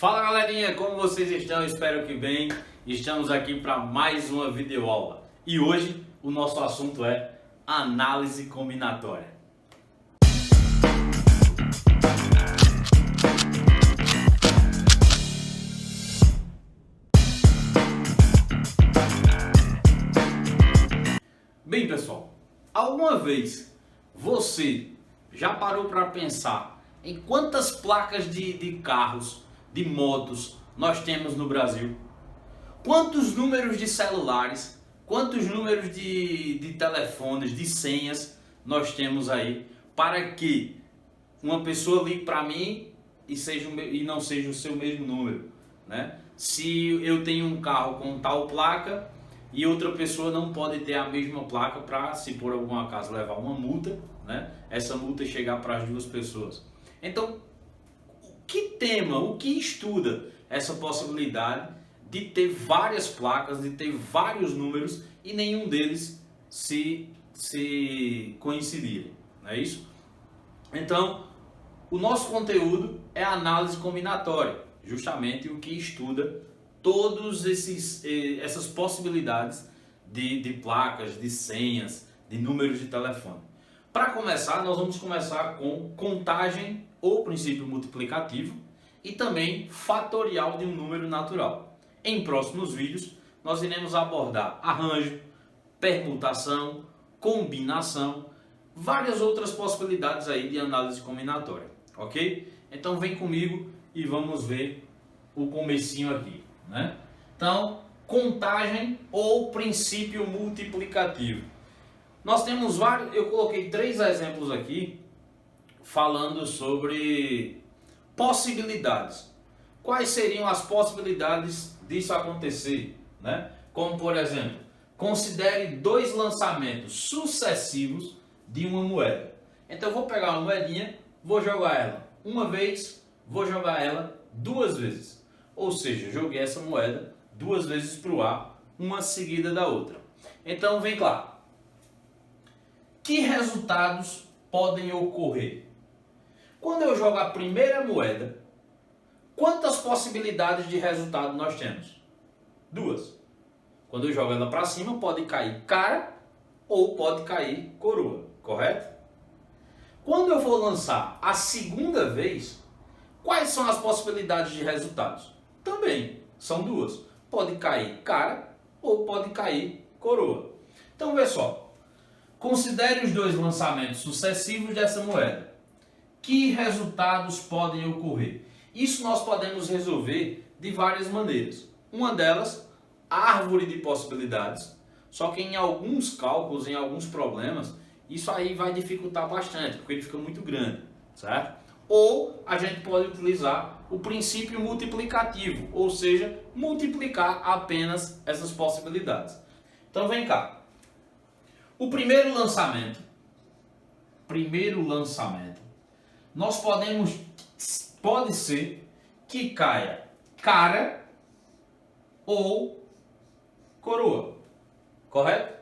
Fala galerinha, como vocês estão? Espero que bem. Estamos aqui para mais uma videoaula. E hoje o nosso assunto é análise combinatória. Bem pessoal, alguma vez você já parou para pensar em quantas placas de carros, de motos nós temos no Brasil? Quantos números de celulares, quantos números de telefones, de senhas nós temos aí para que uma pessoa ligue para mim e não seja o seu mesmo número, né? Se eu tenho um carro com tal placa e outra pessoa não pode ter a mesma placa para, se por algum acaso levar uma multa, né? Essa multa chegar para as duas pessoas. Então, o que estuda essa possibilidade de ter várias placas, de ter vários números e nenhum deles se coincidirem, não é isso? Então, o nosso conteúdo é a análise combinatória, justamente o que estuda todas essas possibilidades de placas, de senhas, de números de telefone. Para começar, nós vamos começar com contagem ou princípio multiplicativo e também fatorial de um número natural. Em próximos vídeos, nós iremos abordar arranjo, permutação, combinação, várias outras possibilidades aí de análise combinatória, ok? Então vem comigo e vamos ver o comecinho aqui, né? Então, contagem ou princípio multiplicativo. Nós temos vários, eu coloquei 3 exemplos aqui falando sobre possibilidades. Quais seriam as possibilidades disso acontecer, né? Como por exemplo, considere 2 lançamentos sucessivos de uma moeda. Então eu vou pegar uma moedinha, vou jogar ela uma vez, vou jogar ela 2 vezes. Ou seja, joguei essa moeda 2 vezes para o ar, uma seguida da outra. Então vem cá. Que resultados podem ocorrer? Quando eu jogo a primeira moeda, quantas possibilidades de resultado nós temos? 2. Quando eu jogo ela para cima, pode cair cara ou pode cair coroa, correto? Quando eu for lançar a segunda vez, quais são as possibilidades de resultados? Também são 2. Pode cair cara ou pode cair coroa. Então, vê só. Considere os 2 lançamentos sucessivos dessa moeda. Que resultados podem ocorrer? Isso nós podemos resolver de várias maneiras. Uma delas, árvore de possibilidades. Só que em alguns cálculos, em alguns problemas, isso aí vai dificultar bastante, porque ele fica muito grande, certo? Ou a gente pode utilizar o princípio multiplicativo, ou seja, multiplicar apenas essas possibilidades. Então vem cá. O primeiro lançamento, pode ser que caia cara ou coroa, correto?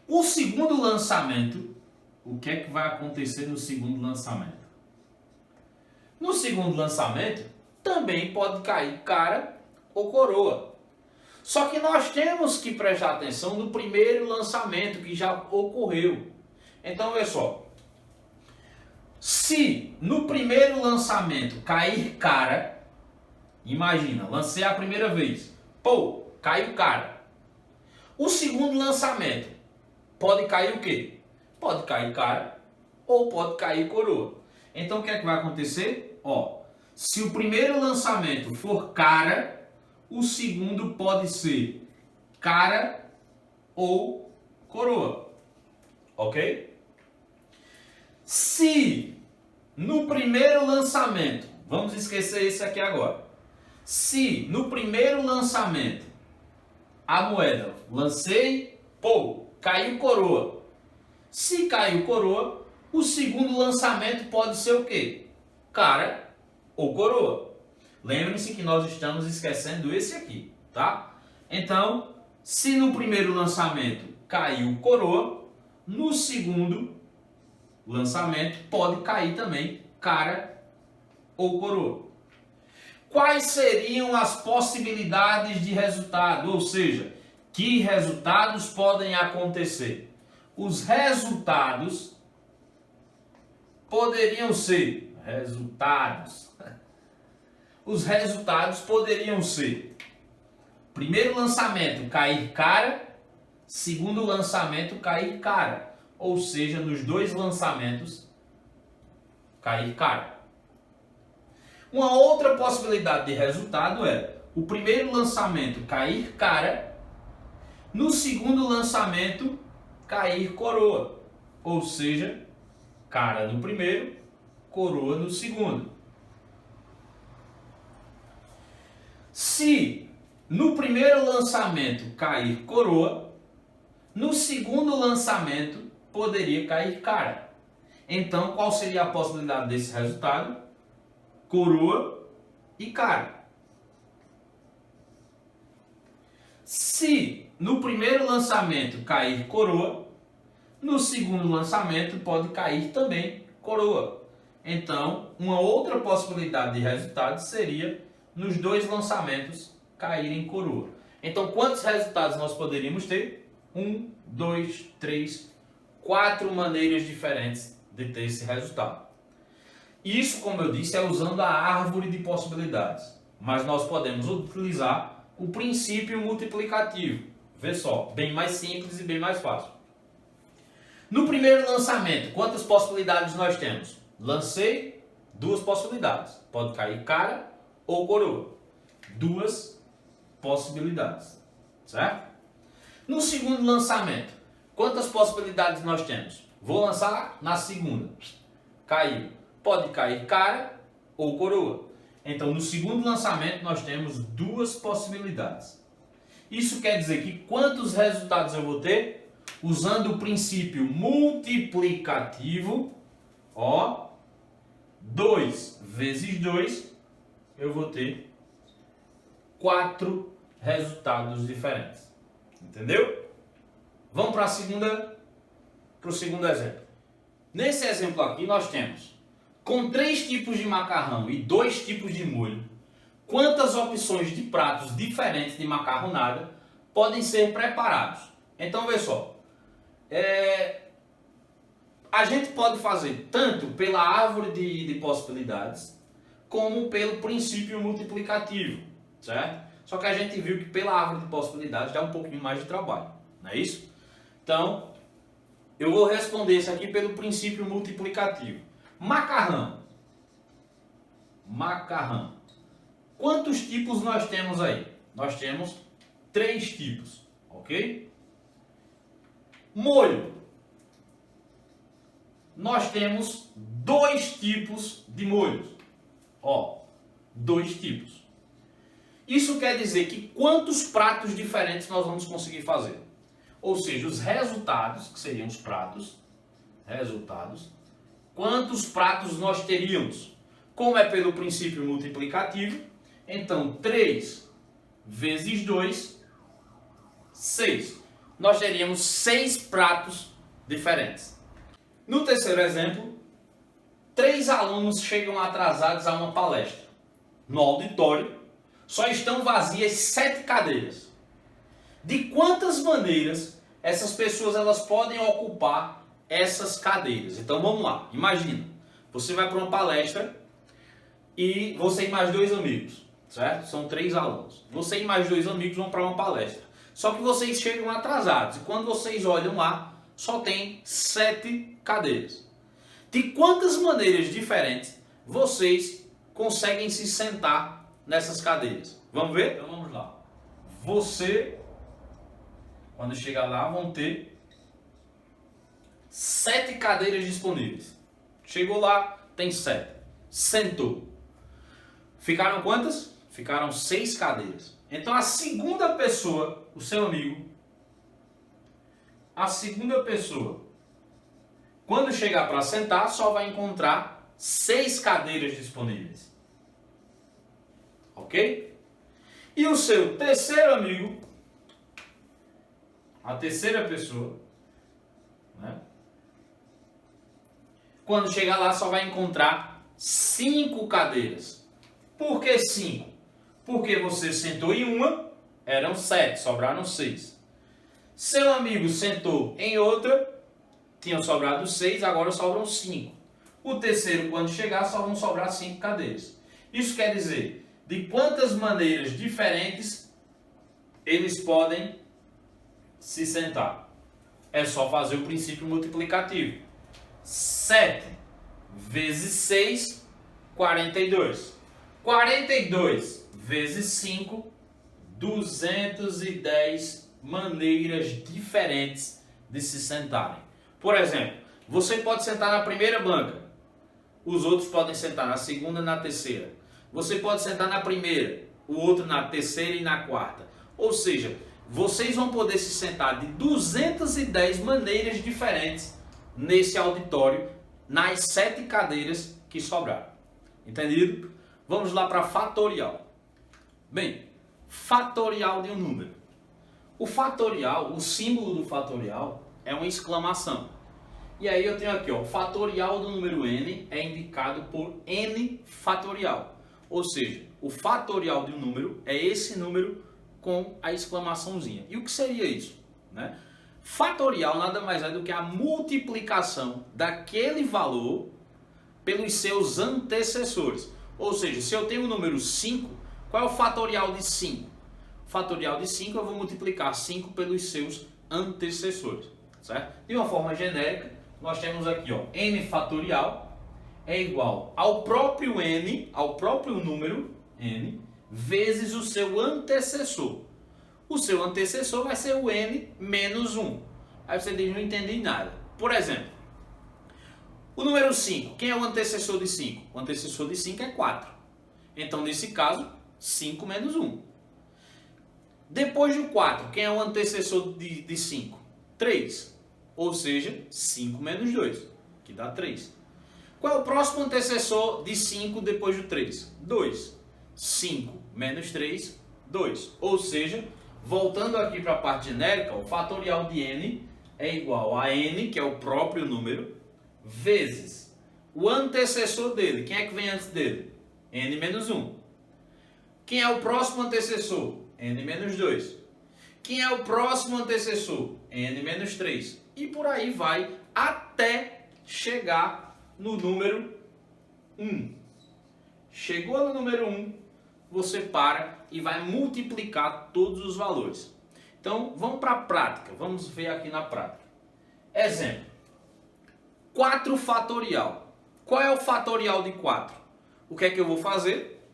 O segundo lançamento, o que é que vai acontecer no segundo lançamento? No segundo lançamento, também pode cair cara ou coroa. Só que nós temos que prestar atenção no primeiro lançamento que já ocorreu. Então, olha só. Se no primeiro lançamento cair cara, imagina, lancei a primeira vez, pô, caiu cara. O segundo lançamento pode cair o quê? Pode cair cara ou pode cair coroa. Então, o que é que vai acontecer? Ó, se o primeiro lançamento for cara, o segundo pode ser cara ou coroa, ok? Se no primeiro lançamento, vamos esquecer esse aqui agora. Se no primeiro lançamento a moeda, lancei, pô, caiu coroa. Se caiu coroa, o segundo lançamento pode ser o quê? Cara ou coroa. Lembre-se que nós estamos esquecendo esse aqui, tá? Então, se no primeiro lançamento caiu coroa, no segundo lançamento pode cair também cara ou coroa. quais seriam as possibilidades de resultado? Ou seja, que resultados podem acontecer? Os resultados poderiam ser Os resultados poderiam ser: primeiro lançamento cair cara, segundo lançamento cair cara. Ou seja, nos dois lançamentos cair cara. Uma outra possibilidade de resultado é o primeiro lançamento cair cara, no segundo lançamento cair coroa. Ou seja, cara no primeiro, coroa no segundo. Se no primeiro lançamento cair coroa, no segundo lançamento poderia cair cara. Então, qual seria a possibilidade desse resultado? Coroa e cara. Se no primeiro lançamento cair coroa, no segundo lançamento pode cair também coroa. Então, uma outra possibilidade de resultado seria nos dois lançamentos caírem coroa. Então, quantos resultados nós poderíamos ter? 1, 2, 3, 4 maneiras diferentes de ter esse resultado. Isso, como eu disse, é usando a árvore de possibilidades. Mas nós podemos utilizar o princípio multiplicativo. Vê só, bem mais simples e bem mais fácil. No primeiro lançamento, quantas possibilidades nós temos? Lancei, 2 possibilidades. Pode cair cara ou coroa. 2 possibilidades. Certo? No segundo lançamento, quantas possibilidades nós temos? Vou lançar na segunda. Caiu. Pode cair cara ou coroa. Então, no segundo lançamento, nós temos 2 possibilidades. Isso quer dizer que quantos resultados eu vou ter? Usando o princípio multiplicativo, 2 vezes 2, eu vou ter 4 resultados diferentes. Entendeu? Vamos para o segundo exemplo. Nesse exemplo aqui, nós temos, com 3 tipos de macarrão e 2 tipos de molho, quantas opções de pratos diferentes de macarronada podem ser preparados? Então, vê só. A gente pode fazer tanto pela árvore de possibilidades, como pelo princípio multiplicativo, certo? Só que a gente viu que pela árvore de possibilidades dá um pouquinho mais de trabalho, não é isso? Então, eu vou responder isso aqui pelo princípio multiplicativo. Macarrão. Quantos tipos nós temos aí? Nós temos 3 tipos, ok? Molho. Nós temos 2 tipos de molhos. 2 tipos. Isso quer dizer que quantos pratos diferentes nós vamos conseguir fazer? Ou seja, os resultados, que seriam os pratos, quantos pratos nós teríamos? Como é pelo princípio multiplicativo, então 3 vezes 2, 6. Nós teríamos 6 pratos diferentes. No terceiro exemplo, 3 alunos chegam atrasados a uma palestra. No auditório, só estão vazias 7 cadeiras. De quantas maneiras essas pessoas elas podem ocupar essas cadeiras? Então vamos lá, imagina, você vai para uma palestra e você e mais 2 amigos, certo? São 3 alunos. Você e mais 2 amigos vão para uma palestra. Só que vocês chegam atrasados e quando vocês olham lá, só tem 7 cadeiras. De quantas maneiras diferentes vocês conseguem se sentar nessas cadeiras? Vamos ver? Então vamos lá. Você, quando chegar lá, vão ter 7 cadeiras disponíveis. Chegou lá, tem 7. Sentou. Ficaram quantas? Ficaram 6 cadeiras. Então a segunda pessoa, o seu amigo, quando chegar para sentar, só vai encontrar 6 cadeiras disponíveis. Ok? E o seu terceiro amigo, a terceira pessoa, né? Quando chegar lá, só vai encontrar 5 cadeiras. Por que 5? Porque você sentou em uma, eram 7, sobraram 6. Seu amigo sentou em outra, tinham sobrado 6, agora sobram 5. O terceiro, quando chegar, só vão sobrar 5 cadeiras. Isso quer dizer, de quantas maneiras diferentes eles podem se sentar. É só fazer o princípio multiplicativo. 7 vezes 6, 42. 42 vezes 5, 210 maneiras diferentes de se sentarem. Por exemplo, você pode sentar na primeira banca, os outros podem sentar na segunda e na terceira. Você pode sentar na primeira, o outro na terceira e na quarta. Ou seja, vocês vão poder se sentar de 210 maneiras diferentes nesse auditório, nas 7 cadeiras que sobraram. Entendido? Vamos lá para fatorial. Bem, fatorial de um número. O fatorial, o símbolo do fatorial é uma exclamação. E aí eu tenho aqui, ó, fatorial do número n é indicado por n fatorial. Ou seja, o fatorial de um número é esse número com a exclamaçãozinha. E o que seria isso? Né? Fatorial nada mais é do que a multiplicação daquele valor pelos seus antecessores. Ou seja, se eu tenho o número 5, qual é o fatorial de 5? O fatorial de 5 eu vou multiplicar 5 pelos seus antecessores. Certo? De uma forma genérica, nós temos aqui, ó, n fatorial é igual ao próprio n, ao próprio número n, vezes o seu antecessor. O seu antecessor vai ser o n menos 1. Aí você diz, não entendi nada. Por exemplo, o número 5, quem é o antecessor de 5? O antecessor de 5 é 4. Então, nesse caso, 5 menos 1. Depois do 4, quem é o antecessor de 5? 3. Ou seja, 5 menos 2, que dá 3. Qual é o próximo antecessor de 5 depois do 3? 2. 5 menos 3, 2. Ou seja, voltando aqui para a parte genérica, o fatorial de n é igual a n, que é o próprio número, vezes o antecessor dele. Quem é que vem antes dele? N menos 1. Quem é o próximo antecessor? N menos 2. Quem é o próximo antecessor? N menos 3. E por aí vai até chegar no número 1. Chegou no número 1, você para e vai multiplicar todos os valores. Então, vamos para a prática. Vamos ver aqui na prática. Exemplo. 4 fatorial. Qual é o fatorial de 4? O que é que eu vou fazer?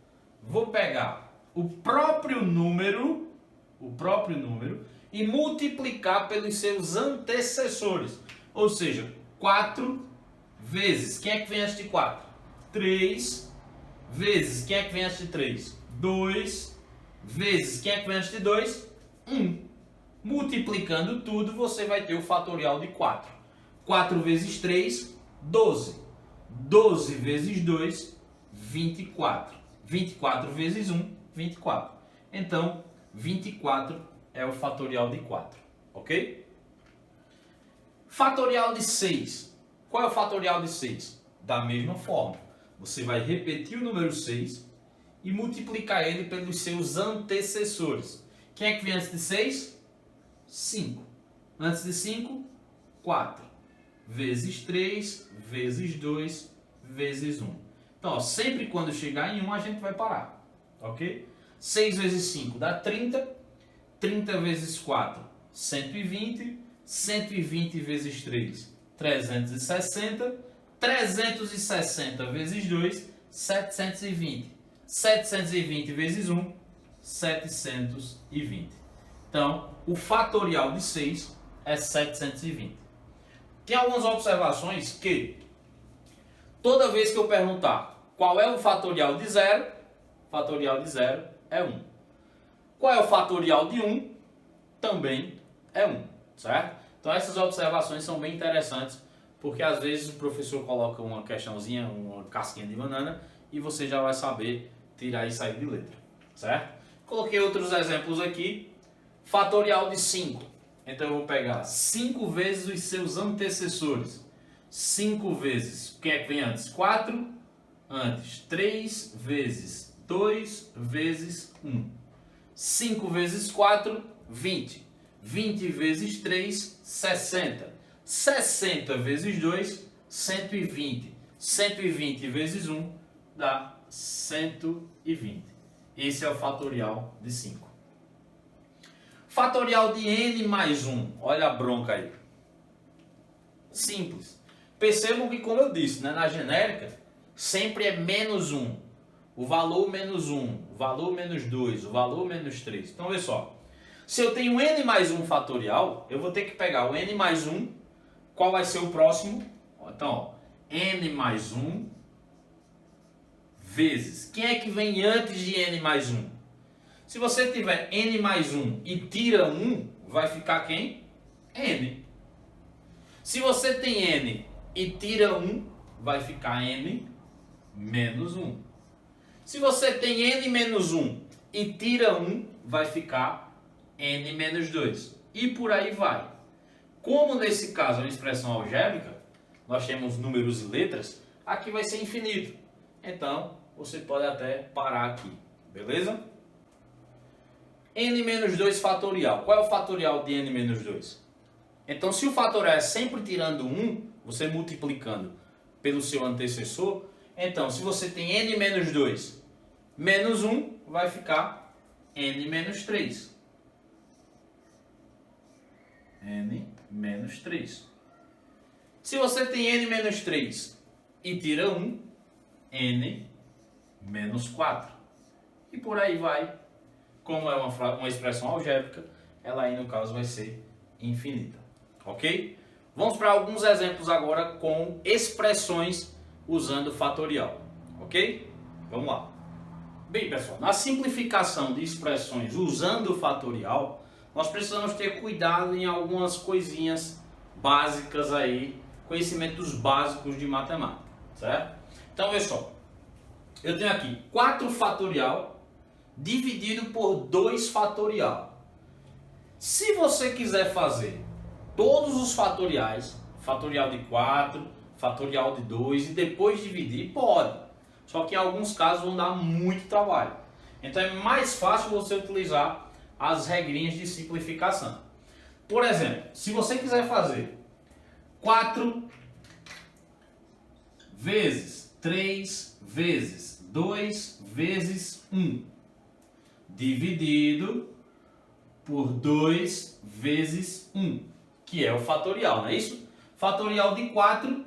Vou pegar o próprio número e multiplicar pelos seus antecessores. Ou seja, 4 vezes, quem é que vem antes de 4? 3 vezes, quem é que vem antes de 3? 2 vezes, quem é que vem antes de 2? 1. Multiplicando tudo, você vai ter o fatorial de 4. 4 vezes 3, 12. 12 vezes 2, 24. 24 vezes 1, 24. Então, 24 é o fatorial de 4, ok? Fatorial de 6. Qual é o fatorial de 6? Da mesma forma, você vai repetir o número 6 e multiplicar ele pelos seus antecessores. Quem é que vem antes de 6? 5. Antes de 5, 4. Vezes 3, vezes 2, vezes 1. Então, ó, sempre quando chegar em 1, a gente vai parar, ok? 6 vezes 5 dá 30. 30 vezes 4, 120. 120 vezes 3, 360. 360 vezes 2, 720. 720 vezes 1, 720. Então, o fatorial de 6 é 720. Tem algumas observações que, toda vez que eu perguntar qual é o fatorial de 0, fatorial de 0 é 1. Qual é o fatorial de 1? Também é 1, certo? Então essas observações são bem interessantes, porque às vezes o professor coloca uma questãozinha, uma casquinha de banana, e você já vai saber tirar e sair de letra, certo? Coloquei outros exemplos aqui. Fatorial de 5. Então eu vou pegar 5 vezes os seus antecessores. 5 vezes, quem é que vem antes? 4. Antes, 3 vezes 2 vezes 1. 5 vezes 4, 20. 20 vezes 3, 60. 60 vezes 2, 120. 120 vezes 1 dá 120. Esse é o fatorial de 5. Fatorial de n mais 1. Olha a bronca aí. Simples. Percebam que, como eu disse, né, na genérica, sempre é menos 1. O valor menos 1, o valor menos 2, o valor menos 3. Então, olha só. Se eu tenho n mais 1 fatorial, eu vou ter que pegar o n mais 1. Qual vai ser o próximo? Então, ó, n mais 1 vezes. Quem é que vem antes de n mais 1? Se você tiver n mais 1 e tira 1, vai ficar quem? N. Se você tem n e tira 1, vai ficar n menos 1. Se você tem n menos 1 e tira 1, vai ficar n menos 2. E por aí vai. Como nesse caso é uma expressão algébrica, nós temos números e letras, aqui vai ser infinito. Então, você pode até parar aqui. Beleza? n menos 2 fatorial. Qual é o fatorial de n menos 2? Então, se o fatorial é sempre tirando 1, você multiplicando pelo seu antecessor, então, se você tem n menos 2 menos 1, vai ficar n menos 3. n menos 3. Se você tem n menos 3 e tira 1, n menos 4. E por aí vai. Como é uma expressão algébrica, ela aí no caso vai ser infinita. Ok? Vamos para alguns exemplos agora com expressões usando fatorial. Ok? Vamos lá. Bem, pessoal, na simplificação de expressões usando fatorial, nós precisamos ter cuidado em algumas coisinhas básicas aí, conhecimentos básicos de matemática, certo? Então, olha só, eu tenho aqui 4 fatorial dividido por 2 fatorial. Se você quiser fazer todos os fatoriais, fatorial de 4, fatorial de 2 e depois dividir, pode. Só que em alguns casos vão dar muito trabalho. Então é mais fácil você utilizar as regrinhas de simplificação. Por exemplo, se você quiser fazer 4 vezes 3 vezes 2 vezes 1 dividido por 2 vezes 1, que é o fatorial, não é isso? Fatorial de 4,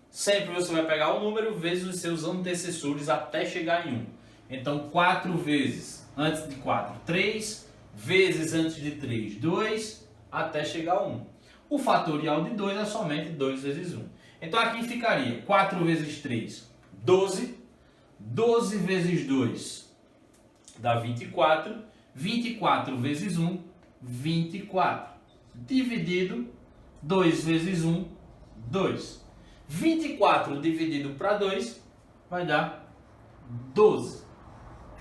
sempre você vai pegar o número vezes os seus antecessores até chegar em 1. Então 4 vezes antes de 4, 3, vezes antes de 3, 2, até chegar a 1. O fatorial de 2 é somente 2 vezes 1. Então aqui ficaria 4 vezes 3, 12. 12 vezes 2 dá 24. 24 vezes 1, 24. Dividido 2 vezes 1, 2. 24 dividido para 2 vai dar 12.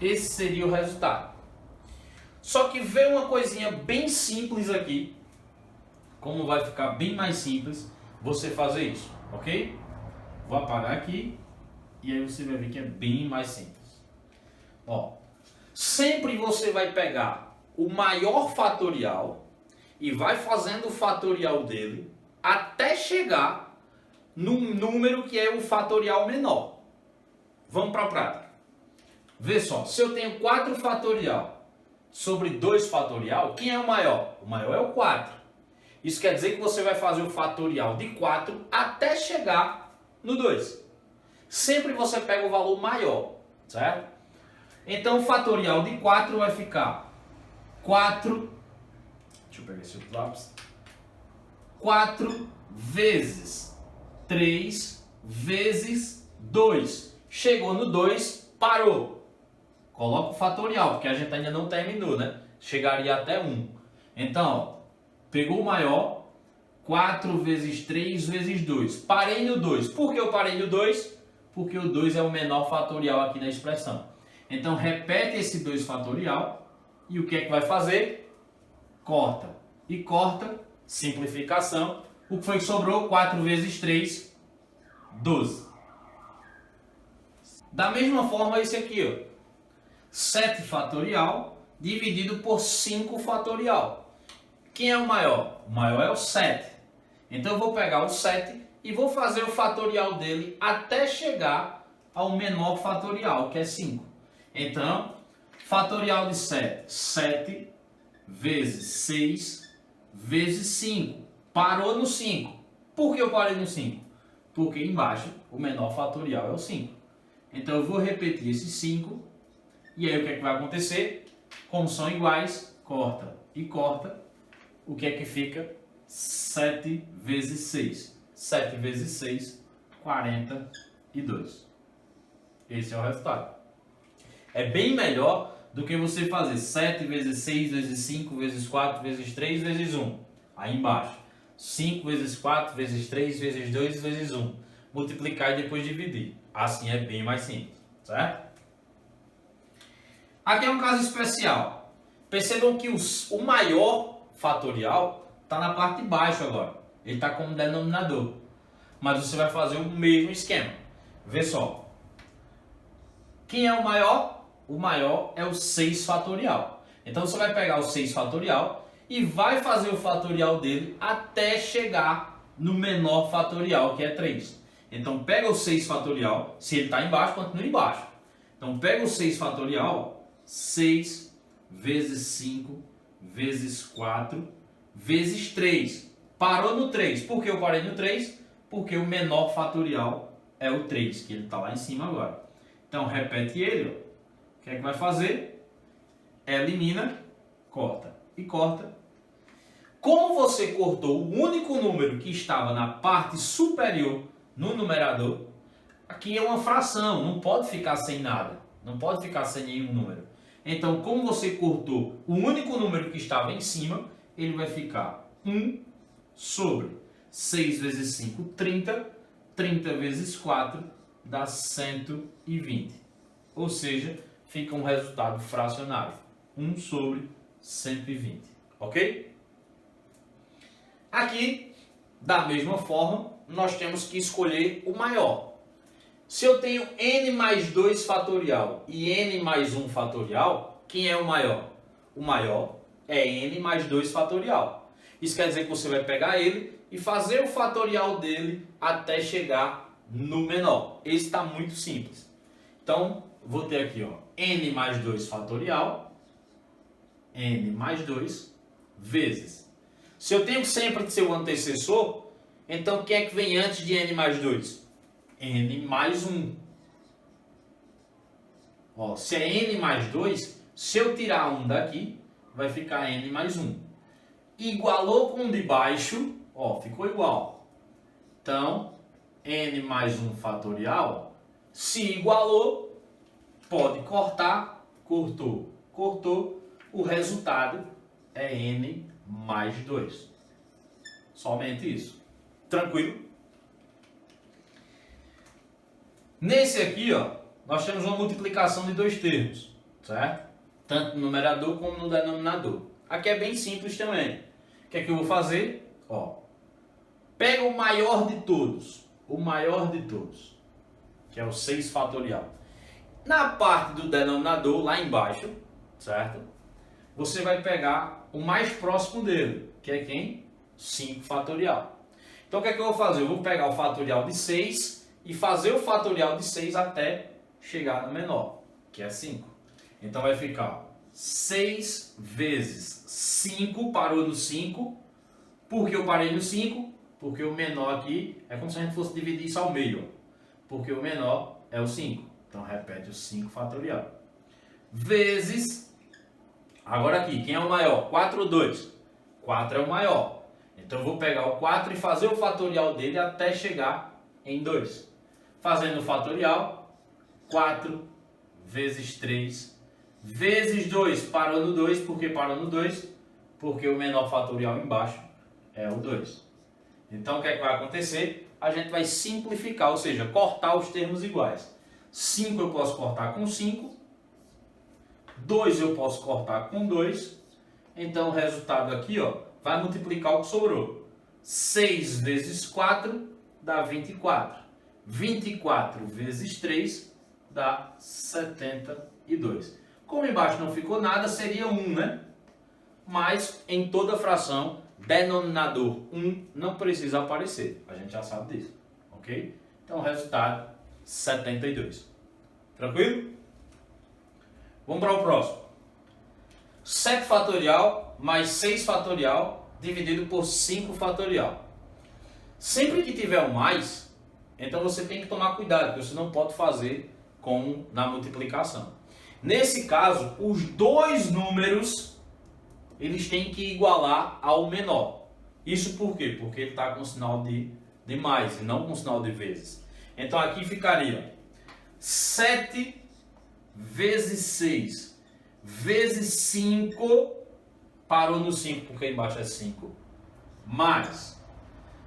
Esse seria o resultado. Só que vem uma coisinha bem simples aqui. Como vai ficar bem mais simples você fazer isso, ok? Vou apagar aqui e aí você vai ver que é bem mais simples. Ó, sempre você vai pegar o maior fatorial e vai fazendo o fatorial dele até chegar num número que é o fatorial menor. Vamos para a prática. Vê só, se eu tenho 4 fatorial sobre 2 fatorial, quem é o maior? O maior é o 4. Isso quer dizer que você vai fazer o fatorial de 4 até chegar no 2. Sempre você pega o valor maior, certo? Então o fatorial de 4 vai ficar 4, deixa eu pegar esse outro lápis, 4 vezes 3 vezes 2. Chegou no 2, parou. Coloca o fatorial, porque a gente ainda não terminou, né? Chegaria até 1. Então, ó, pegou o maior, 4 vezes 3 vezes 2. Parei no 2. Por que eu parei no 2? Porque o 2 é o menor fatorial aqui na expressão. Então, repete esse 2 fatorial e o que é que vai fazer? Corta. E corta, simplificação. O que foi que sobrou? 4 vezes 3, 12. Da mesma forma, esse aqui, ó. 7 fatorial dividido por 5 fatorial. Quem é o maior? O maior é o 7. Então eu vou pegar o 7 e vou fazer o fatorial dele até chegar ao menor fatorial, que é 5. Então, fatorial de 7, 7 vezes 6 vezes 5. Parou no 5. Por que eu parei no 5? Porque embaixo o menor fatorial é o 5. Então eu vou repetir esse 5. E aí o que é que vai acontecer? Como são iguais, corta e corta. O que é que fica? 7 vezes 6. 7 vezes 6, 42. Esse é o resultado. É bem melhor do que você fazer 7 vezes 6 vezes 5 vezes 4 vezes 3 vezes 1. Aí embaixo. 5 vezes 4 vezes 3 vezes 2 vezes 1. Multiplicar e depois dividir. Assim é bem mais simples. Certo? Aqui é um caso especial. Percebam que o maior fatorial está na parte de baixo agora. Ele está como denominador. Mas você vai fazer o mesmo esquema. Vê só. Quem é o maior? O maior é o 6 fatorial. Então você vai pegar o 6 fatorial e vai fazer o fatorial dele até chegar no menor fatorial, que é 3. Então pega o 6 fatorial, se ele está embaixo, continua embaixo. Então pega o 6 fatorial, 6 vezes 5 vezes 4 vezes 3. Parou no 3. Por que eu parei no 3? Porque o menor fatorial é o 3, que ele está lá em cima agora. Então repete ele. Ó. O que é que vai fazer? Elimina, corta e corta. Como você cortou o único número que estava na parte superior no numerador, aqui é uma fração, não pode ficar sem nada, não pode ficar sem nenhum número. Então, como você cortou o único número que estava em cima, ele vai ficar 1 sobre 6 vezes 5, 30. 30 vezes 4 dá 120. Ou seja, fica um resultado fracionário. 1 sobre 120. Ok? Aqui, da mesma forma, nós temos que escolher o maior. Se eu tenho n mais 2 fatorial e n mais 1 fatorial, quem é o maior? O maior é n mais 2 fatorial. Isso quer dizer que você vai pegar ele e fazer o fatorial dele até chegar no menor. Esse está muito simples. Então, vou ter aqui ó, n mais 2 fatorial, n mais 2, vezes. Se eu tenho sempre ser o antecessor, então quem é que vem antes de n mais 2? N mais 1. Ó, se é n mais 2, se eu tirar 1 daqui, vai ficar n mais 1. Igualou com o de baixo, ó, ficou igual. Então, n mais 1 fatorial, se igualou, pode cortar, cortou, cortou, o resultado é n mais 2. Somente isso. Tranquilo? Nesse aqui, ó, nós temos uma multiplicação de dois termos, certo? Tanto no numerador como no denominador. Aqui é bem simples também. O que é que eu vou fazer? Ó, pega o maior de todos, que é o 6 fatorial. Na parte do denominador, lá embaixo, certo? Você vai pegar o mais próximo dele, que é quem? 5 fatorial. Então o que é que eu vou fazer? Eu vou pegar o fatorial de 6 e fazer o fatorial de 6 até chegar no menor, que é 5. Então vai ficar 6 vezes 5, parou no 5. Por que eu parei no 5? Porque o menor aqui é como se a gente fosse dividir isso ao meio. Porque o menor é o 5. Então repete o 5 fatorial. Vezes, agora aqui, quem é o maior? 4 ou 2? 4 é o maior. Então eu vou pegar o 4 e fazer o fatorial dele até chegar em 2. Fazendo o fatorial, 4 vezes 3 vezes 2. Parou no 2, por que parou no 2? Porque o menor fatorial embaixo é o 2. Então o que é que vai acontecer? A gente vai simplificar, ou seja, cortar os termos iguais. 5 eu posso cortar com 5. 2 eu posso cortar com 2. Então o resultado aqui ó, vai multiplicar o que sobrou. 6 vezes 4 dá 24. 24 vezes 3 dá 72. Como embaixo não ficou nada, seria 1, né? Mas em toda fração, denominador 1 não precisa aparecer. A gente já sabe disso, ok? Então o resultado, 72. Tranquilo? Vamos para o próximo. 7 fatorial mais 6 fatorial dividido por 5 fatorial. Sempre que tiver o mais, então você tem que tomar cuidado, porque você não pode fazer como na multiplicação. Nesse caso, os dois números eles têm que igualar ao menor. Isso por quê? Porque ele está com sinal de mais e não com sinal de vezes. Então aqui ficaria 7 vezes 6 vezes 5, parou no 5 porque embaixo é 5, mais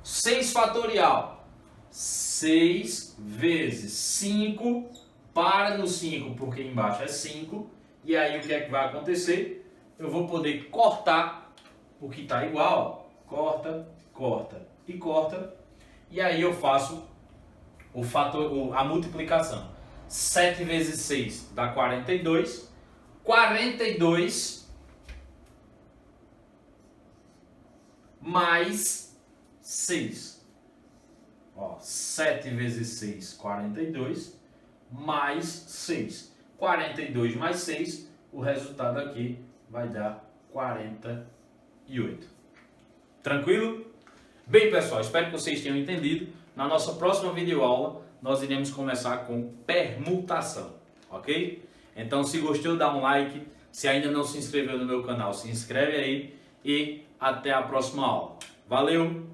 6 fatorial, 6 vezes 5, para no 5 porque embaixo é 5, e aí o que é que vai acontecer? Eu vou poder cortar o que está igual, corta, corta e corta, e aí eu faço a multiplicação. 7 vezes 6 dá 42, 42 mais 6. Ó, 7 vezes 6, 42, mais 6. 42 mais 6, o resultado aqui vai dar 48. Tranquilo? Bem, pessoal, espero que vocês tenham entendido. Na nossa próxima videoaula, nós iremos começar com permutação, ok? Então, se gostou, dá um like. Se ainda não se inscreveu no meu canal, se inscreve aí. E até a próxima aula. Valeu!